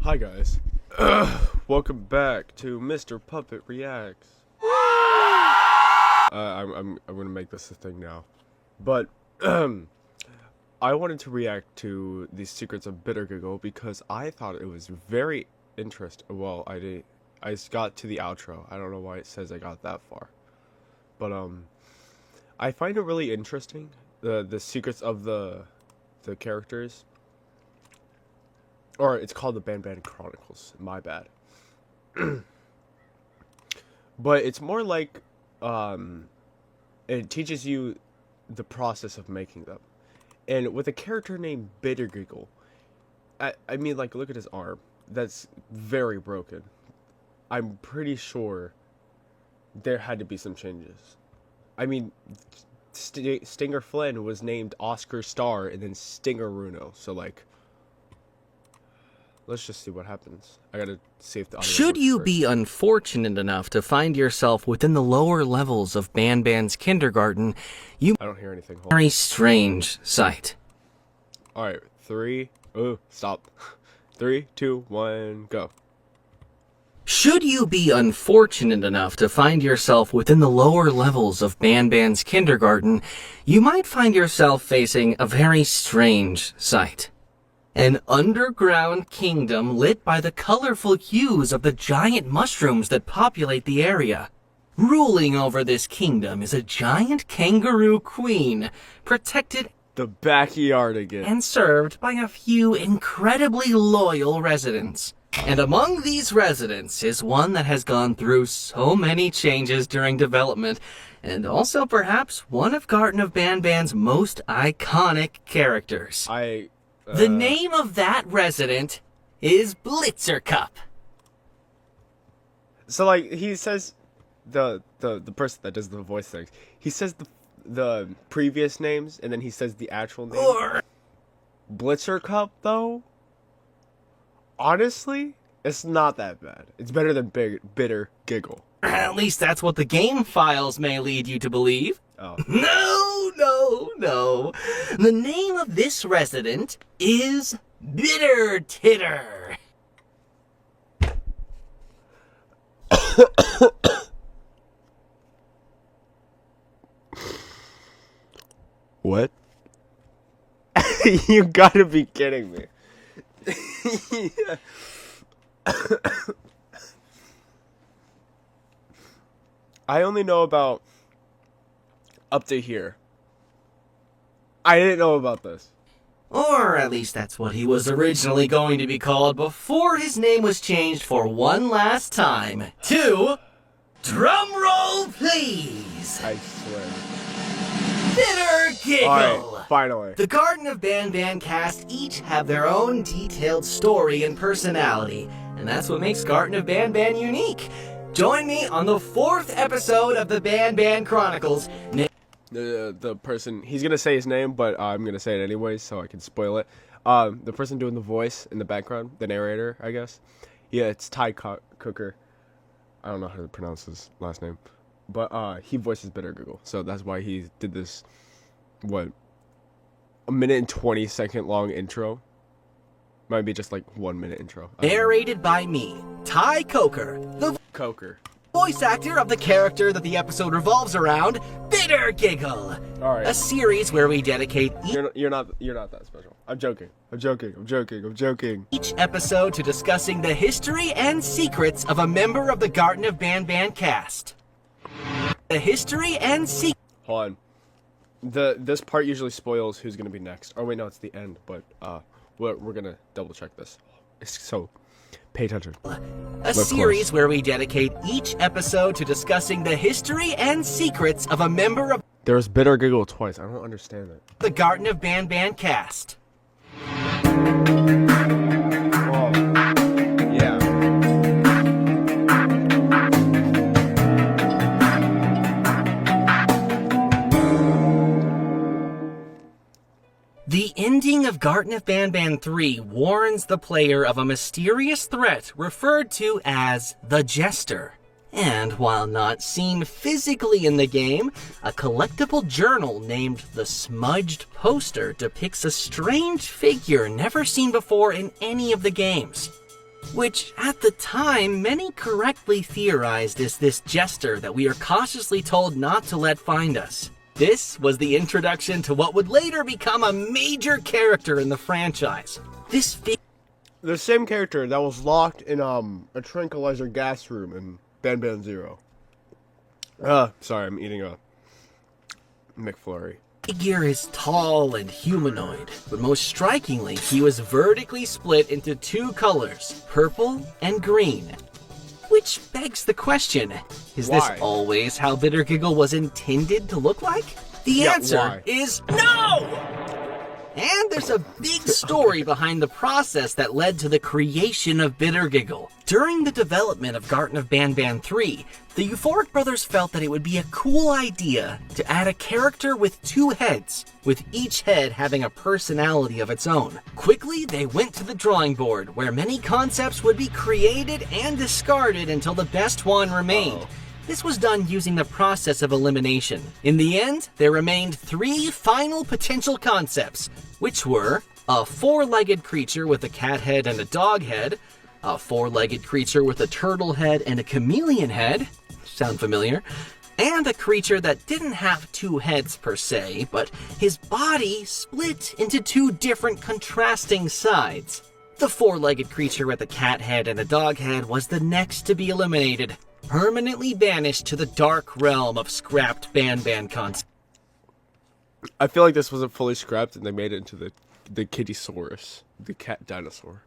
Hi guys, welcome back to Mr. Puppet Reacts. I'm gonna make this a thing now, but I wanted to react to the secrets of BitterGiggle because I thought it was very interesting. Well, I got to the outro. I don't know why it says I got that far, but I find it really interesting, the secrets of the characters. Or it's called the Ban Chronicles. My bad. But it's more like it teaches you the process of making them. And with a character named BitterGiggle, I mean, like, look at his arm. That's very broken. I'm pretty sure there had to be some changes. I mean, Stinger Flynn was named Oscar Star and then Stinger Runo. So, like, let's just see what happens. I gotta see if the audio Should you first. be unfortunate enough to find yourself within the lower levels of Ban's kindergarten, you I don't hear anything. Hold on. very strange sight. Alright, stop. 3, 2, 1, go. Should you be unfortunate enough to find yourself within the lower levels of Ban's kindergarten, you might find yourself facing a very strange sight. An underground kingdom lit by the colorful hues of the giant mushrooms that populate the area. Ruling over this kingdom is a giant kangaroo queen, protected The backyard again. and served by a few incredibly loyal residents. And among these residents is one that has gone through so many changes during development, and also perhaps one of Garten of Ban's most iconic characters. The name of that resident is Blitzercup. So, like, he says the person that does the voice things. He says the previous names and then he says the actual name. Or Blitzercup, though, honestly, it's not that bad. It's better than BitterGiggle. at least that's what the game files may lead you to believe. Oh. No. The name of this resident is Bitter Titter. What? You gotta be kidding me. I only know about up to here. I didn't know about this. Or at least that's what he was originally going to be called before his name was changed for one last time to... Drumroll, please! I swear. BitterGiggle! Alright, finally. The Garten of Ban cast each have their own detailed story and personality, and that's what makes Garten of Ban unique. Join me on the 4th episode of the Ban Chronicles. The person, he's gonna say his name, but I'm gonna say it anyways so I can spoil it. The person doing the voice in the background, the narrator, I guess. Yeah, it's Ty Cooker. I don't know how to pronounce his last name, but he voices BitterGiggle, so that's why he did this, what, a minute and 20-second long intro. Might be just like 1 minute intro. Narrated by me, Ty Coker, the voice actor of the character that the episode revolves around, BitterGiggle. All right. A series where we dedicate You're not that special. I'm joking. each episode to discussing the history and secrets of a member of the Garten of Ban cast. The history and secrets. Hold on. This part usually spoils who's gonna be next. Oh wait, no, it's the end. But we're gonna double check this. So pay attention. A series where we dedicate each episode to discussing the history and secrets of a member of There's BitterGiggle twice. I don't understand that. the Garten of Ban cast. Whoa. Yeah. The ending of Garten of Ban 3 warns the player of a mysterious threat referred to as the Jester. And while not seen physically in the game, a collectible journal named the Smudged Poster depicts a strange figure never seen before in any of the games. which at the time many correctly theorized is this jester that we are cautiously told not to let find us. This was the introduction to what would later become a major character in the franchise. The same character that was locked in a tranquilizer gas room in Ban Zero. Sorry, I'm eating a McFlurry. Figure is tall and humanoid, but most strikingly, he was vertically split into two colors, purple and green. Which begs the question, is Why? this always how BitterGiggle was intended to look like? The answer why? is no! And there's a big story behind the process that led to the creation of BitterGiggle. During the development of Garten of Banban 3, the Euphoric brothers felt that it would be a cool idea to add a character with two heads, with each head having a personality of its own. Quickly, they went to the drawing board, where many concepts would be created and discarded until the best one remained. This was done using the process of elimination. In the end, there remained three final potential concepts, which were a four-legged creature with a cat head and a dog head, a four-legged creature with a turtle head and a chameleon head, sound familiar, and a creature that didn't have two heads per se, but his body split into two different contrasting sides. The four-legged creature with a cat head and a dog head was the next to be eliminated, permanently banished to the dark realm of scrapped Banban concepts. I feel like this wasn't fully scrapped and they made it into the Kittysaurus, the cat dinosaur.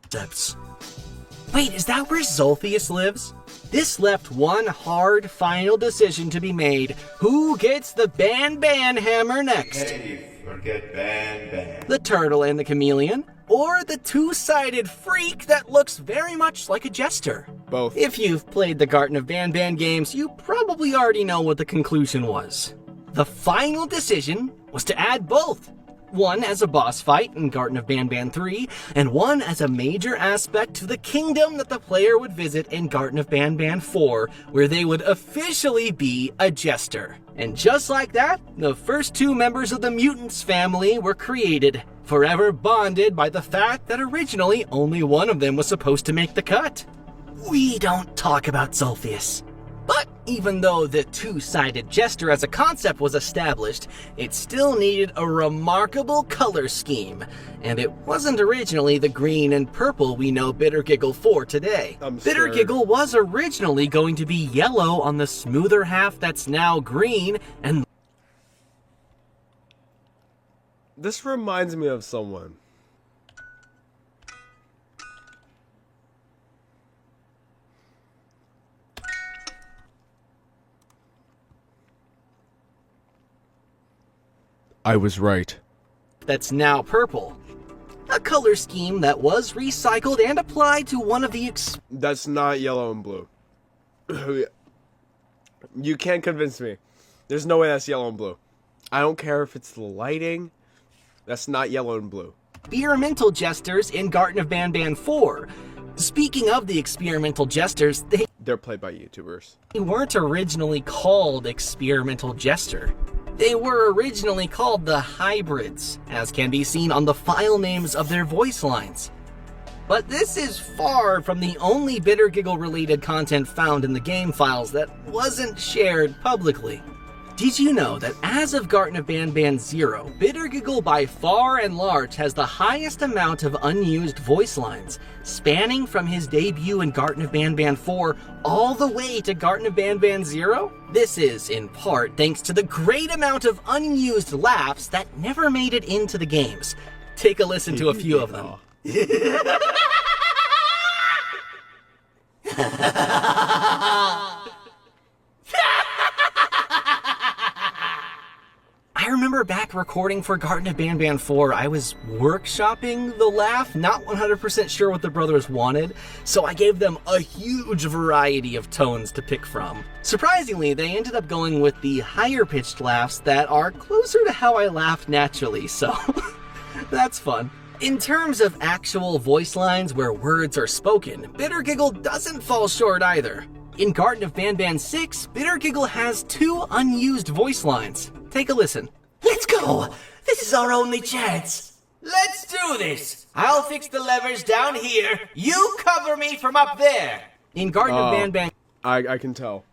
Wait, is that where Zolphius lives? This left one hard final decision to be made. Who gets the Banban hammer next? Hey, forget Banban. The turtle and the chameleon? Or the two-sided freak that looks very much like a jester? Both. If you've played the Garten of Banban games, you probably already know what the conclusion was. The final decision was to add both. One as a boss fight in Garten of Banban 3, and one as a major aspect to the kingdom that the player would visit in Garten of Banban 4, where they would officially be a jester. And just like that, the first two members of the Mutants family were created, forever bonded by the fact that originally only one of them was supposed to make the cut. We don't talk about Zolphius. But even though the two-sided jester as a concept was established, it still needed a remarkable color scheme, and it wasn't originally the green and purple we know BitterGiggle for today. BitterGiggle was originally going to be yellow on the smoother half that's now green, and This reminds me of someone. I was right. that's now purple. A color scheme that was recycled and applied to one of the That's not yellow and blue. You can't convince me. There's no way that's yellow and blue. I don't care if it's the lighting. That's not yellow and blue. experimental jesters in Garten of Banban 4. Speaking of the experimental jesters, They're played by YouTubers. they weren't originally called experimental jester. They were originally called the hybrids, as can be seen on the file names of their voice lines. But this is far from the only BitterGiggle related content found in the game files that wasn't shared publicly. Did you know that as of Garten of Banban 0, BitterGiggle by far and large has the highest amount of unused voice lines, spanning from his debut in Garten of Banban 4 all the way to Garten of Banban 0? This is, in part, thanks to the great amount of unused laughs that never made it into the games. Take a listen to a few of them. I remember back recording for Garten of Banban 4, I was workshopping the laugh, not 100% sure what the brothers wanted, so I gave them a huge variety of tones to pick from. Surprisingly, they ended up going with the higher pitched laughs that are closer to how I laugh naturally, so that's fun. In terms of actual voice lines where words are spoken, BitterGiggle doesn't fall short either. In Garten of Banban 6, BitterGiggle has 2 unused voice lines. Take a listen. Let's go! This is our only chance! Let's do this! I'll fix the levers down here. You cover me from up there. In Garden of Banban... I can tell.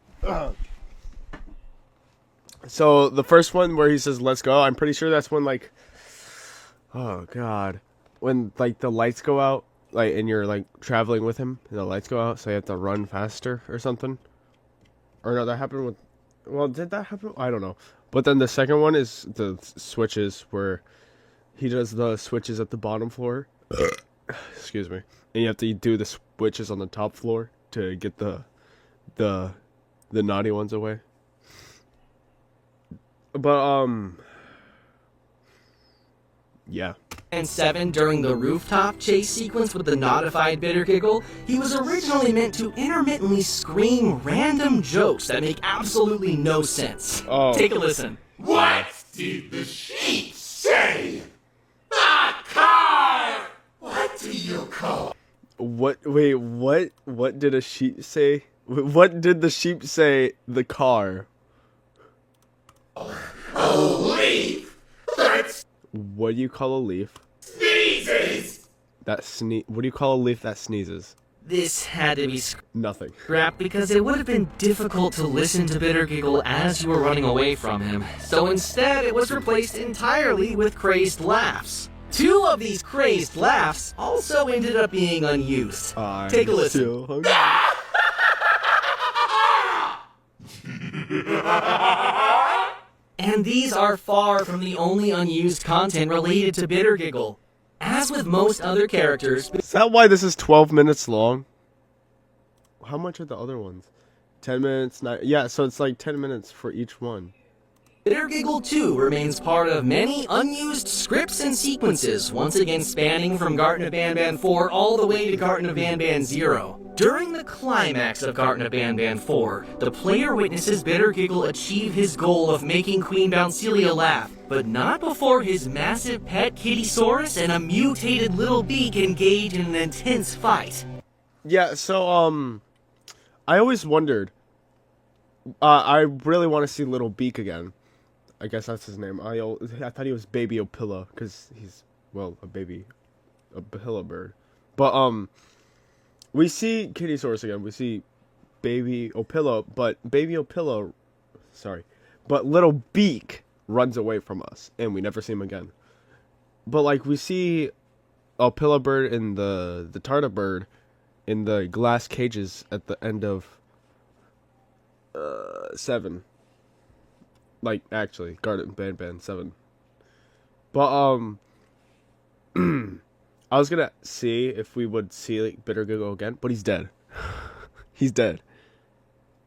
So the first one where he says "Let's go," I'm pretty sure that's when like, oh god, when like the lights go out, like and you're like traveling with him, and the lights go out, so you have to run faster or something. Or no, that happened with. Well, did that happen? I don't know. But then the second one is the switches where he does the switches at the bottom floor. Excuse me. And you have to do the switches on the top floor to get the naughty ones away. But yeah. And 7 during the rooftop chase sequence with the notified BitterGiggle, he was originally meant to intermittently scream random jokes that make absolutely no sense. Oh. Take a listen. What did the sheep say? A car! What do you call? What? Wait, what? What did a sheep say? What did the sheep say? The car. A leaf? That's What do you call a leaf? sneezes! What do you call a leaf that sneezes? This had to be Nothing. scrapped because it would have been difficult to listen to BitterGiggle as you were running away from him. So instead, it was replaced entirely with crazed laughs. 2 of these crazed laughs also ended up being unused. Take a listen. Still hungry. And these are far from the only unused content related to BitterGiggle. As with most other characters, Is that why this is 12 minutes long? How much are the other ones? 10 minutes, yeah, so it's like 10 minutes for each one. BitterGiggle 2 remains part of many unused scripts and sequences, once again spanning from Garten of Banban 4 all the way to Garten of Banban 0. During the climax of Garten of Banban 4, the player witnesses BitterGiggle achieve his goal of making Queen Bouncelia laugh, but not before his massive pet Kittysaurus and a mutated Little Beak engage in an intense fight. Yeah, so, I always wondered, I really want to see Little Beak again. I guess that's his name. I thought he was Baby Opila, because he's, well, a Opila bird. But, we see Kittysaurus again. We see Baby Opila, but but Little Beak runs away from us, and we never see him again. But, like, we see Opila bird and the Tarda bird in the glass cages at the end of 7. Like, actually, Garden Banban 7. But, I was gonna see if we would see, like, BitterGiggle again, but he's dead. He's dead.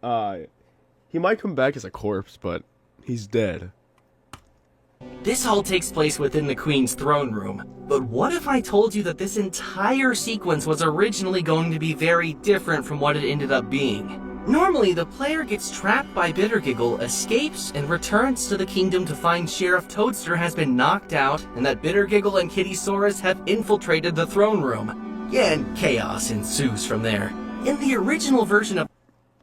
He might come back as a corpse, but he's dead. This all takes place within the Queen's throne room. But what if I told you that this entire sequence was originally going to be very different from what it ended up being? Normally, the player gets trapped by BitterGiggle, escapes, and returns to the kingdom to find Sheriff Toadster has been knocked out and that BitterGiggle and Kittysaurus have infiltrated the throne room. Yeah, and chaos ensues from there. In the original version of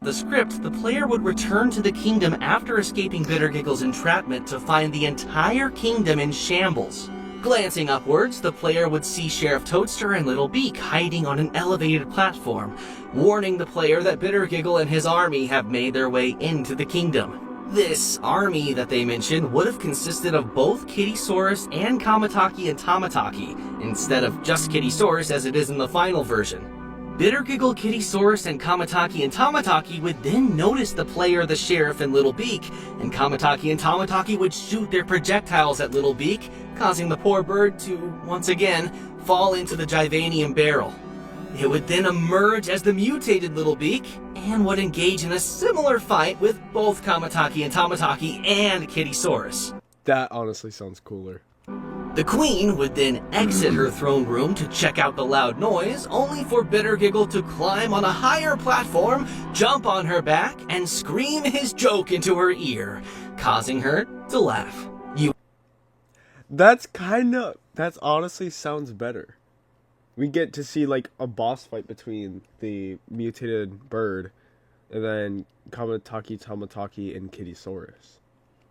the script, the player would return to the kingdom after escaping BitterGiggle's entrapment to find the entire kingdom in shambles. Glancing upwards, the player would see Sheriff Toadster and Little Beak hiding on an elevated platform, warning the player that BitterGiggle and his army have made their way into the kingdom. This army that they mentioned would have consisted of both Kittysaurus and Kamataki and Tamataki, instead of just Kittysaurus as it is in the final version. BitterGiggle, Kittysaurus, and Kamataki and Tamataki would then notice the player, the Sheriff, and Little Beak, and Kamataki and Tamataki would shoot their projectiles at Little Beak, causing the poor bird to, once again, fall into the Givanium barrel. It would then emerge as the mutated Little Beak, and would engage in a similar fight with both Kamataki and Tamataki and Kittysaurus. That honestly sounds cooler. The Queen would then exit her throne room to check out the loud noise, only for BitterGiggle to climb on a higher platform, jump on her back, and scream his joke into her ear, causing her to laugh. That's honestly sounds better. We get to see, like, a boss fight between the mutated bird and then Kamataki, Tamataki, and Kittysaurus.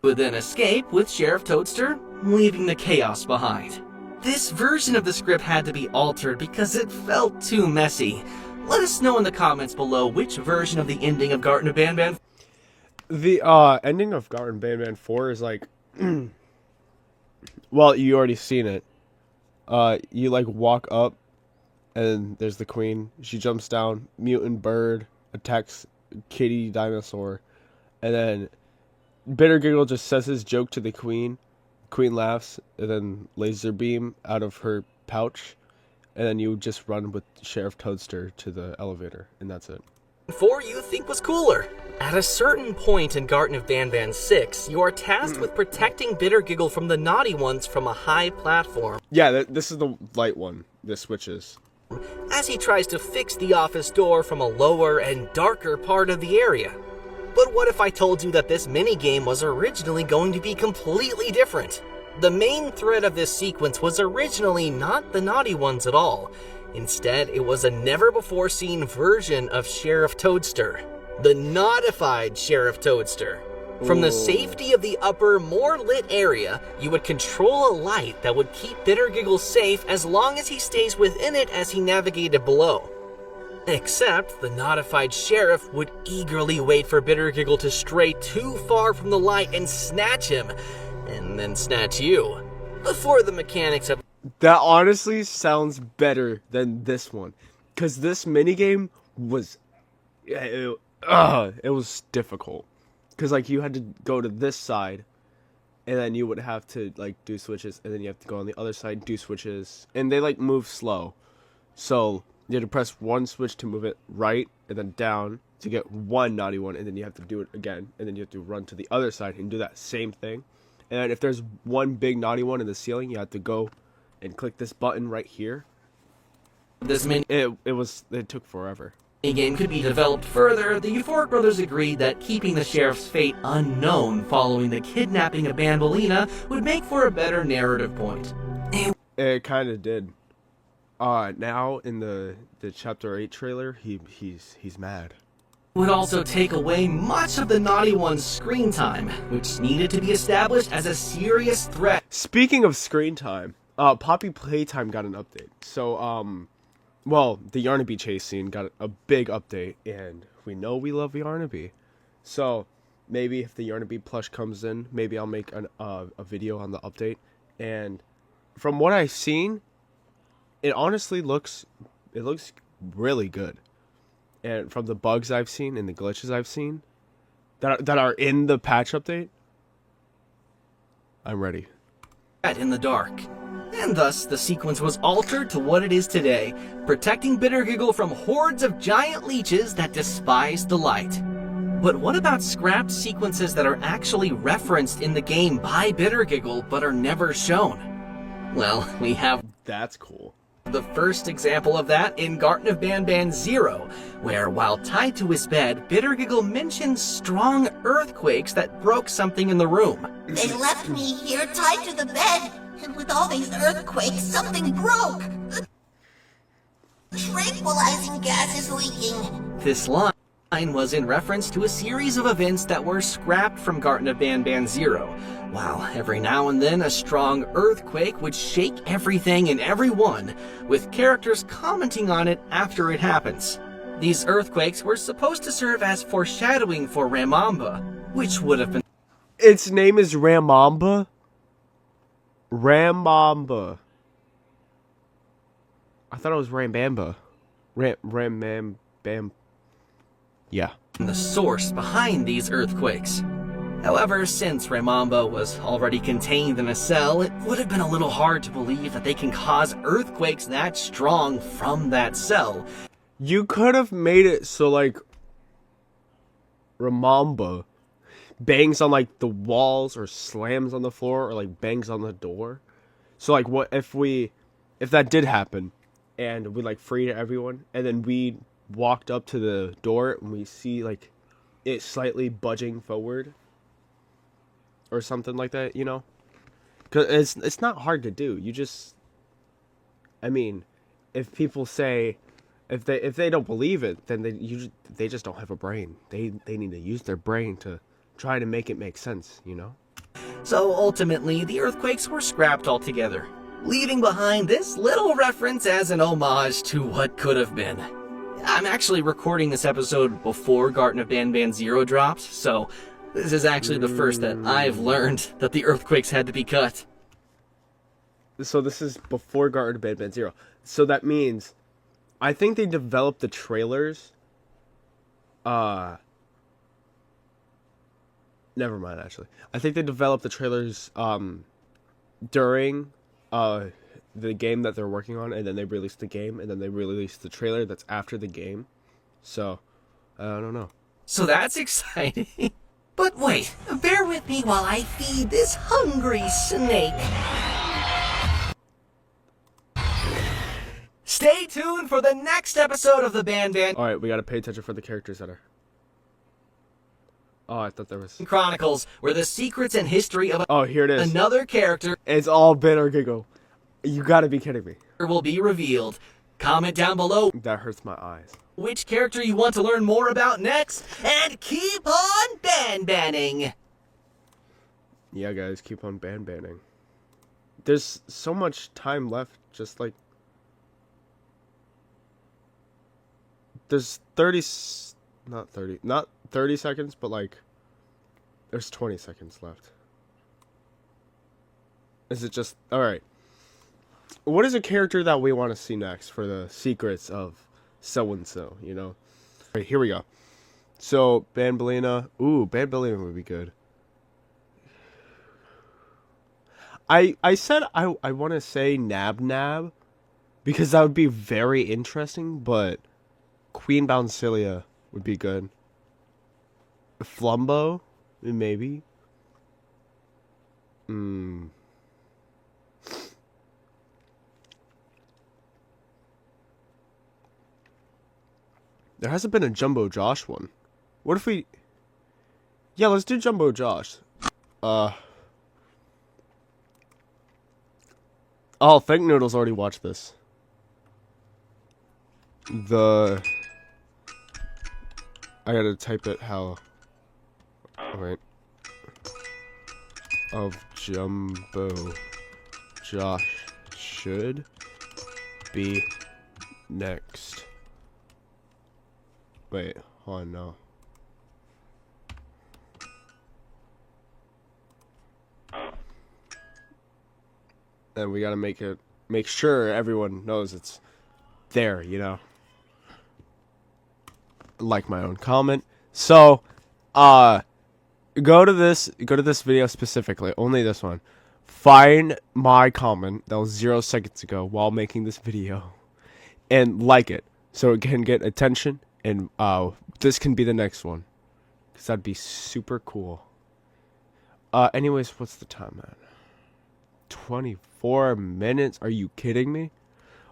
Would then escape with Sheriff Toadster, leaving the chaos behind. This version of the script had to be altered because it felt too messy. Let us know in the comments below which version of the ending of Garten of Banban. The ending of Garten Banban 4 is like, well, you already seen it. You like walk up, and there's the queen. She jumps down, mutant bird attacks kitty dinosaur, and then BitterGiggle just says his joke to the queen. Queen laughs, and then laser beam out of her pouch, and then you just run with Sheriff Toadster to the elevator, and that's it. 4 you think was cooler. At a certain point in Garten of Banban 6, you are tasked with protecting BitterGiggle from the naughty ones from a high platform. Yeah, this is the light one. This switches. As he tries to fix the office door from a lower and darker part of the area. But what if I told you that this minigame was originally going to be completely different? The main threat of this sequence was originally not the naughty ones at all. Instead, it was a never-before-seen version of Sheriff Toadster. The Naughtified Sheriff Toadster. From the safety of the upper, more lit area, you would control a light that would keep BitterGiggle safe as long as he stays within it as he navigated below. Except the Naughtified Sheriff would eagerly wait for BitterGiggle to stray too far from the light and snatch him, and then snatch you. Before the mechanics of That honestly sounds better than this one, because this minigame was, it was difficult, because like you had to go to this side, and then you would have to like do switches, and then you have to go on the other side, do switches, and they like move slow, so you had to press one switch to move it right and then down to get one naughty one, and then you have to do it again, and then you have to run to the other side and do that same thing. And then if there's one big naughty one in the ceiling, you have to go and click this button right here. this It took forever. minigame could be developed further, the Euphoric brothers agreed that keeping the sheriff's fate unknown following the kidnapping of Banbaleena would make for a better narrative point. It kind of did. Now in the chapter 8 trailer, he's mad. Would also take away much of the naughty one's screen time, which needed to be established as a serious threat. Speaking of screen time, Poppy Playtime got an update. So, well, the Yarnaby chase scene got a big update, and we know we love Yarnaby. So, maybe if the Yarnaby plush comes in, maybe I'll make a video on the update. And from what I've seen, it honestly looks really good. And from the bugs I've seen and the glitches I've seen that are in the patch update, I'm ready. In the dark. And thus, the sequence was altered to what it is today, protecting BitterGiggle from hordes of giant leeches that despise the light. But what about scrapped sequences that are actually referenced in the game by BitterGiggle but are never shown? Well, we have That's cool. the first example of that in Garten of Banban 0, where while tied to his bed, BitterGiggle mentions strong earthquakes that broke something in the room. They left me here tied to the bed, and with all these earthquakes, something broke. The tranquilizing gas is leaking. This line was in reference to a series of events that were scrapped from Garten of Banban 0, while every now and then a strong earthquake would shake everything and everyone, with characters commenting on it after it happens. These earthquakes were supposed to serve as foreshadowing for Ramamba, which would have been Its name is Ramamba? Ramamba. I thought it was Rambamba. Bam. Yeah. the source behind these earthquakes. However, since Ramamba was already contained in a cell, it would have been a little hard to believe that they can cause earthquakes that strong from that cell. You could have made it so, like, Ramamba bangs on, like, the walls or slams on the floor or, like, bangs on the door. So, like, what if that did happen and we, like, freed everyone and then we walked up to the door and we see, like, it slightly budging forward or something like that, you know? Because it's not hard to do. You just, I mean, if people say, if they don't believe it, then they just don't have a brain. They need to use their brain to try to make it make sense, you know? So ultimately, the earthquakes were scrapped altogether. leaving behind this little reference as an homage to what could have been. I'm actually recording this episode before Garten of Banban Zero drops, so this is actually the first that I've learned that the earthquakes had to be cut. So this is before Garten of Banban Zero. So that means, I think they developed the trailers. Never mind, actually. I think they developed the trailers during the game that they're working on, and then they released the game, and then they released the trailer that's after the game. So, I don't know. So that's exciting. But wait, bear with me while I feed this hungry snake. Stay tuned for the next episode of the Banban Alright, we gotta pay attention for the characters that are... Oh, I thought there was... Chronicles, where the secrets and history of Oh, here it is. another character It's all BitterGiggle. You gotta be kidding me. will be revealed. Comment down below That hurts my eyes. which character you want to learn more about next, and keep on banning. Yeah, guys, keep on banning. There's so much time left, just like... There's not 30 seconds, but like... There's 20 seconds left. Is it just... Alright. What is a character that we want to see next for the secrets of so-and-so, you know? Alright, here we go. So, Banbaleena. Ooh, Banbaleena would be good. I said I want to say Nab because that would be very interesting, but Queen Bouncilia would be good. Flumbo, maybe. There hasn't been a Jumbo Josh one. What if we... Yeah, let's do Jumbo Josh. Oh, Think Noodles already watched this. I gotta type it how... Wait. Of Jumbo Josh should be next. Wait, hold on, no. And we gotta make sure everyone knows it's there, you know. Like my own comment. So, go to this video specifically, only this one. Find my comment that was 0 seconds ago while making this video, and like it so it can get attention. And this can be the next one, because that'd be super cool. Anyways, what's the time, man? 24 minutes? Are you kidding me?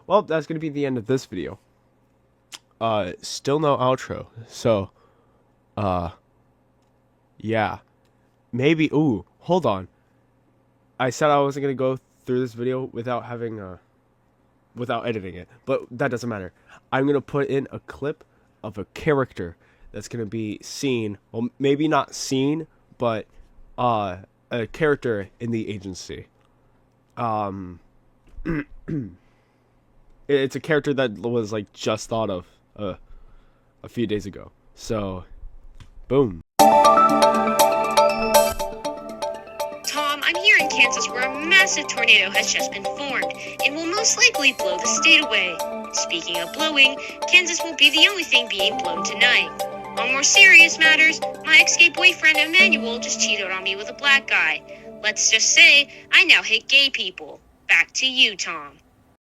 Well, that's gonna be the end of this video. Still no outro. So, yeah. Maybe, ooh, hold on. I said I wasn't gonna go through this video without having, without editing it. But that doesn't matter. I'm gonna put in a clip of a character that's gonna be seen. Well, maybe not seen, but, a character in the agency. It's a character that was, like, just thought of, a few days ago. So, boom. Tom, I'm here in Kansas where a massive tornado has just been formed and will most likely blow the state away. Speaking of blowing, Kansas won't be the only thing being blown tonight. On more serious matters, my ex-gay boyfriend Emmanuel just cheated on me with a black guy. Let's just say I now hate gay people. Back to you, Tom.